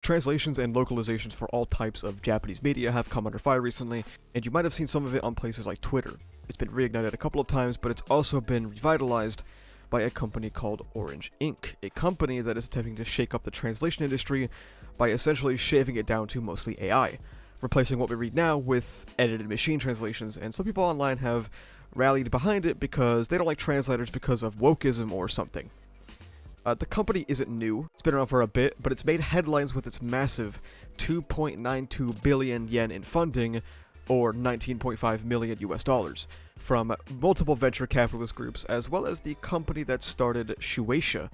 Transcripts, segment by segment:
Translations and localizations for all types of Japanese media have come under fire recently, and you might have seen some of it on places like Twitter. It's been reignited a couple of times, but it's also been revitalized by a company called Orange Inc., a company that is attempting to shake up the translation industry by essentially shaving it down to mostly AI, replacing what we read now with edited machine translations, and some people online have rallied behind it because they don't like translators because of wokeism or something. The company isn't new, it's been around for a bit, but it's made headlines with its massive 2.92 billion yen in funding, or 19.5 million US dollars, from multiple venture capitalist groups, as well as the company that started Shueisha,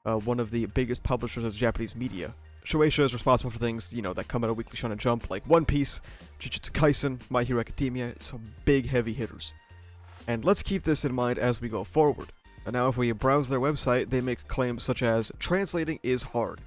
one of the biggest publishers of Japanese media. Shueisha is responsible for things, that come out of Weekly Shonen Jump, like One Piece, Jujutsu Kaisen, My Hero Academia, some big heavy hitters. And let's keep this in mind as we go forward. And now if we browse their website, they make claims such as, translating is hard,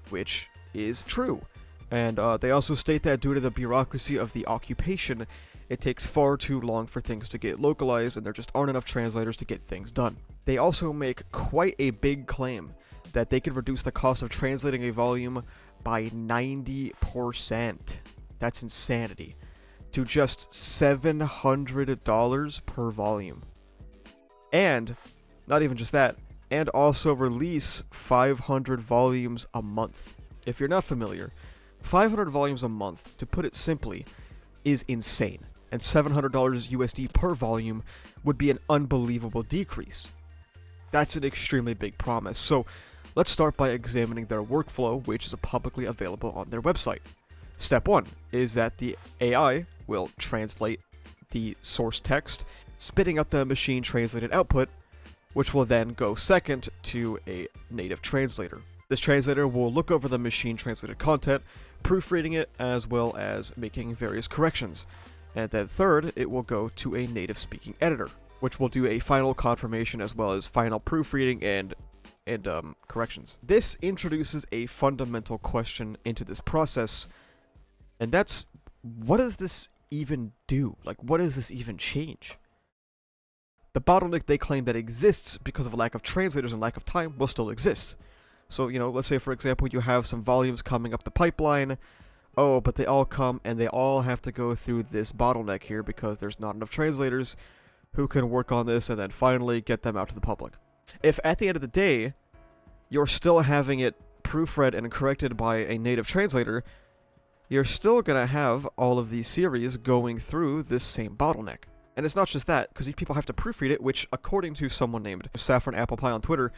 which is true. And they also state that due to the bureaucracy of the occupation, it takes far too long for things to get localized, and there just aren't enough translators to get things done. They also make quite a big claim that they could reduce the cost of translating a volume by 90%. That's insanity. To just $700 per volume. And not even just that, and also release 500 volumes a month. If you're not familiar, 500 volumes a month, to put it simply, is insane, and $700 USD per volume would be an unbelievable decrease. That's an extremely big promise, so let's start by examining their workflow, which is publicly available on their website. Step 1 is that the AI will translate the source text, spitting out the machine translated output, which will then go second to a native translator. This translator will look over the machine translated content, proofreading it, as well as making various corrections. And then third, it will go to a native speaking editor, which will do a final confirmation as well as final proofreading and corrections. This introduces a fundamental question into this process, and that's, what does this even do? Like, what does this even change? The bottleneck they claim that exists because of a lack of translators and lack of time will still exist. So, let's say, for example, you have some volumes coming up the pipeline. Oh, but they all come and they all have to go through this bottleneck here because there's not enough translators who can work on this and then finally get them out to the public. If at the end of the day, you're still having it proofread and corrected by a native translator, you're still going to have all of these series going through this same bottleneck. And it's not just that, because these people have to proofread it, which, according to someone named Saffron Apple Pie on Twitter,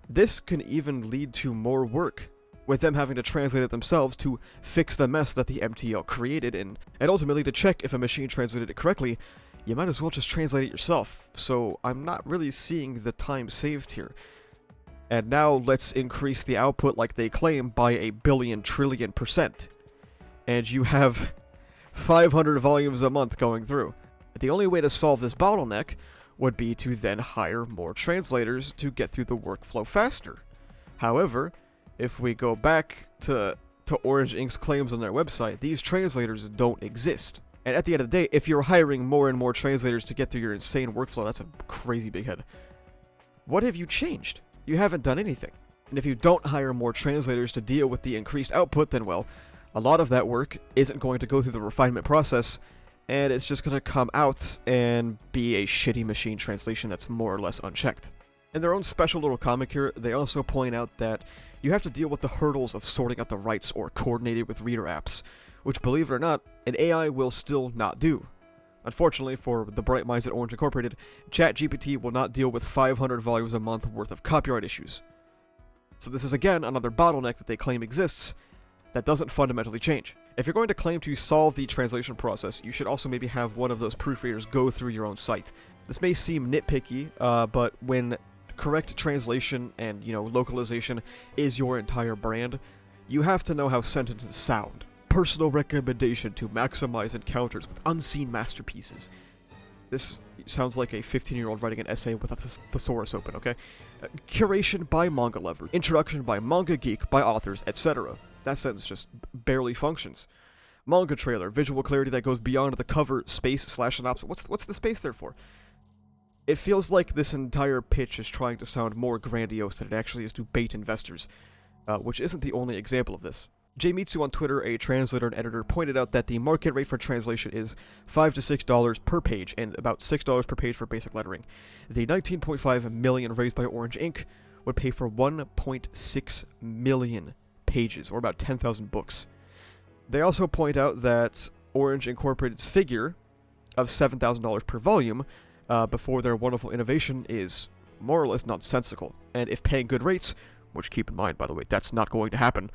this can even lead to more work, with them having to translate it themselves to fix the mess that the MTL created, and ultimately to check if a machine translated it correctly, you might as well just translate it yourself. So I'm not really seeing the time saved here. And now let's increase the output like they claim by 1 billion trillion %. And you have 500 volumes a month going through. The only way to solve this bottleneck would be to then hire more translators to get through the workflow faster. However, if we go back to Orange Inc.'s claims on their website, these translators don't exist. And at the end of the day, if you're hiring more and more translators to get through your insane workflow, that's a crazy big head. What have you changed? You haven't done anything. And if you don't hire more translators to deal with the increased output, then well, a lot of that work isn't going to go through the refinement process, and it's just going to come out and be a shitty machine translation that's more or less unchecked. In their own special little comic here, they also point out that you have to deal with the hurdles of sorting out the rights or coordinating with reader apps, which, believe it or not, an AI will still not do. Unfortunately for the bright minds at Orange Incorporated, ChatGPT will not deal with 500 volumes a month worth of copyright issues. So this is again another bottleneck that they claim exists that doesn't fundamentally change. If you're going to claim to solve the translation process, you should also maybe have one of those proofreaders go through your own site. This may seem nitpicky, but when correct translation and, localization is your entire brand, you have to know how sentences sound. Personal recommendation to maximize encounters with unseen masterpieces. This sounds like a 15-year-old writing an essay with a thesaurus open, okay? Curation by manga lover. Introduction by manga geek by authors, etc. That sentence just barely functions. Manga trailer. Visual clarity that goes beyond the cover, space, / synopsis. What's the space there for? It feels like this entire pitch is trying to sound more grandiose than it actually is to bait investors, which isn't the only example of this. Jmitsu on Twitter, a translator and editor, pointed out that the market rate for translation is $5 to $6 per page, and about $6 per page for basic lettering. The $19.5 million raised by Orange Inc. would pay for 1.6 million pages, or about 10,000 books. They also point out that Orange Incorporated's figure of $7,000 per volume before their wonderful innovation is more or less nonsensical, and if paying good rates, which keep in mind, by the way, that's not going to happen,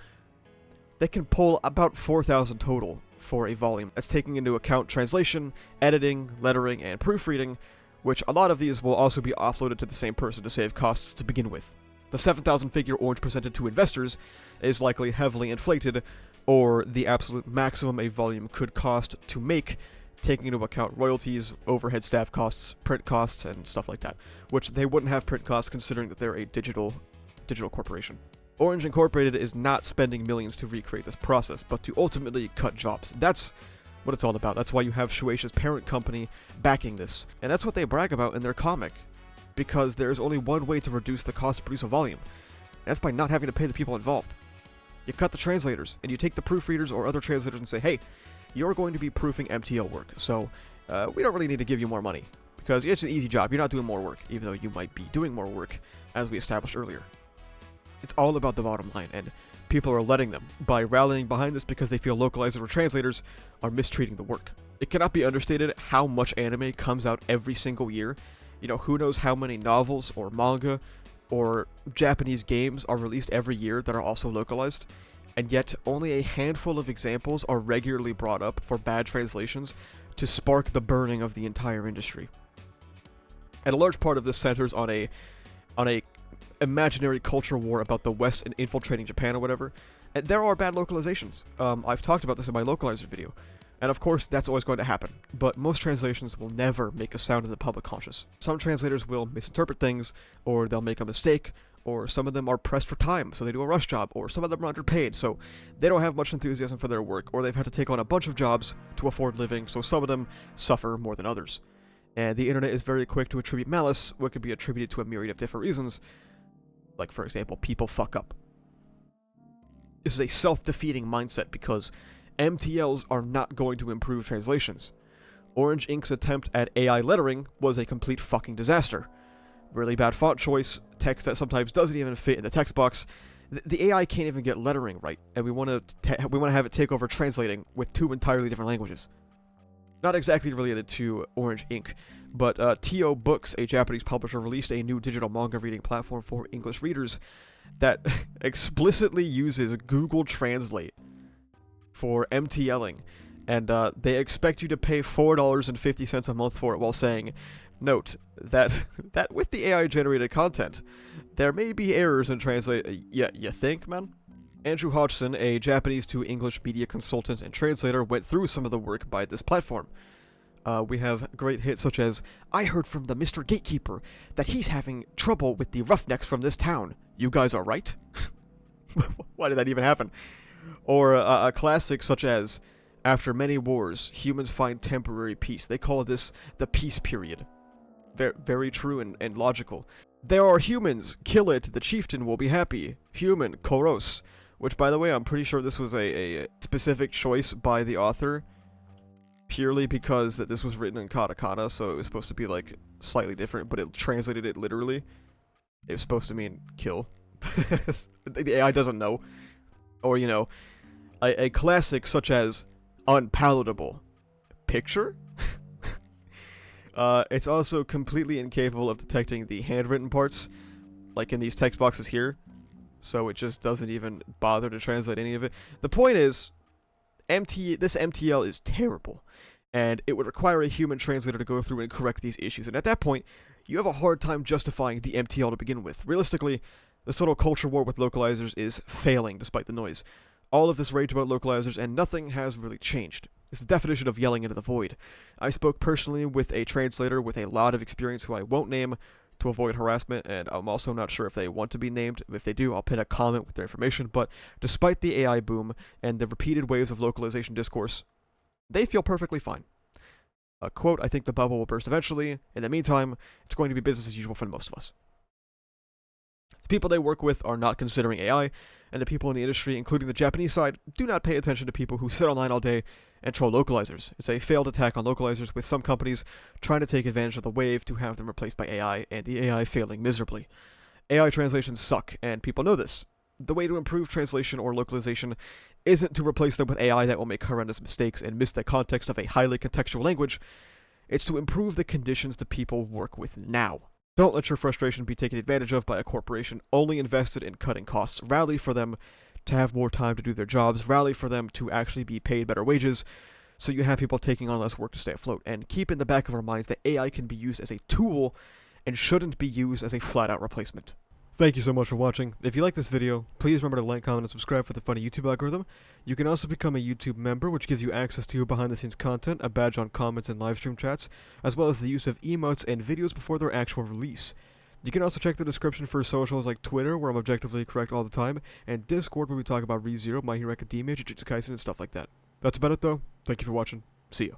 they can pull about 4,000 total for a volume. That's taking into account translation, editing, lettering, and proofreading, which a lot of these will also be offloaded to the same person to save costs to begin with. The 7,000 figure Orange presented to investors is likely heavily inflated, or the absolute maximum a volume could cost to make, taking into account royalties, overhead staff costs, print costs, and stuff like that, which they wouldn't have print costs considering that they're a digital corporation. Orange Incorporated is not spending millions to recreate this process, but to ultimately cut jobs. That's what it's all about. That's why you have Shueisha's parent company backing this. And that's what they brag about in their comic. Because there is only one way to reduce the cost to produce a volume. And that's by not having to pay the people involved. You cut the translators, and you take the proofreaders or other translators and say, hey, you're going to be proofing MTL work, so we don't really need to give you more money. Because it's an easy job. You're not doing more work, even though you might be doing more work, as we established earlier. It's all about the bottom line, and people are letting them by rallying behind this because they feel localizers or translators are mistreating the work. It cannot be understated how much anime comes out every single year. You know, who knows how many novels or manga or Japanese games are released every year that are also localized, and yet only a handful of examples are regularly brought up for bad translations to spark the burning of the entire industry. And a large part of this centers on a imaginary culture war about the West and infiltrating Japan or whatever. And there are bad localizations. I've talked about this in my localizer video. And of course, that's always going to happen. But most translations will never make a sound in the public conscious. Some translators will misinterpret things, or they'll make a mistake, or some of them are pressed for time, so they do a rush job, or some of them are underpaid, so they don't have much enthusiasm for their work, or they've had to take on a bunch of jobs to afford living, so some of them suffer more than others. And the internet is very quick to attribute malice, what could be attributed to a myriad of different reasons. Like, for example, people fuck up. This is a self-defeating mindset because MTLs are not going to improve translations. Orange Inc.'s attempt at AI lettering was a complete fucking disaster. Really bad font choice, text that sometimes doesn't even fit in the text box. The AI can't even get lettering right, and we want to have it take over translating with two entirely different languages. Not exactly related to Orange Inc., but TO Books, a Japanese publisher, released a new digital manga reading platform for English readers that explicitly uses Google Translate for MTLing, and they expect you to pay $4.50 a month for it while saying, note that with the AI-generated content, there may be errors in translate. You think, man? Andrew Hodgson, a Japanese to English media consultant and translator, went through some of the work by this platform. We have great hits such as, I heard from the Mr. Gatekeeper that he's having trouble with the roughnecks from this town. You guys are right? Why did that even happen? Or a classic such as, after many wars, humans find temporary peace. They call this the peace period. Very true and logical. There are humans. Kill it. The chieftain will be happy. Human. Koros. Which, by the way, I'm pretty sure this was a specific choice by the author. Purely because that this was written in katakana, so it was supposed to be, like, slightly different, but it translated it literally. It was supposed to mean kill. The AI doesn't know. Or, you know, a classic such as unpalatable. Picture? It's also completely incapable of detecting the handwritten parts, like in these text boxes here. So it just doesn't even bother to translate any of it. The point is, this MTL is terrible, and it would require a human translator to go through and correct these issues, and at that point, you have a hard time justifying the MTL to begin with. Realistically, this little culture war with localizers is failing despite the noise. All of this rage about localizers, and nothing has really changed. It's the definition of yelling into the void. I spoke personally with a translator with a lot of experience who I won't name to avoid harassment, and I'm also not sure if they want to be named. If they do, I'll pin a comment with their information, but despite the AI boom and the repeated waves of localization discourse, they feel perfectly fine. Quote, I think the bubble will burst eventually. In the meantime, it's going to be business as usual for most of us. The people they work with are not considering AI. and the people in the industry, including the Japanese side, do not pay attention to people who sit online all day and troll localizers. It's a failed attack on localizers, with some companies trying to take advantage of the wave to have them replaced by AI, and the AI failing miserably. AI translations suck, and people know this. The way to improve translation or localization isn't to replace them with AI that will make horrendous mistakes and miss the context of a highly contextual language. It's to improve the conditions the people work with now. Don't let your frustration be taken advantage of by a corporation only invested in cutting costs. Rally for them to have more time to do their jobs. Rally for them to actually be paid better wages, so you have people taking on less work to stay afloat. And keep in the back of our minds that AI can be used as a tool and shouldn't be used as a flat-out replacement. Thank you so much for watching. If you like this video, please remember to like, comment, and subscribe for the funny YouTube algorithm. You can also become a YouTube member, which gives you access to behind-the-scenes content, a badge on comments and livestream chats, as well as the use of emotes and videos before their actual release. You can also check the description for socials like Twitter, where I'm objectively correct all the time, and Discord, where we talk about ReZero, My Hero Academia, Jujutsu Kaisen, and stuff like that. That's about it though. Thank you for watching. See ya.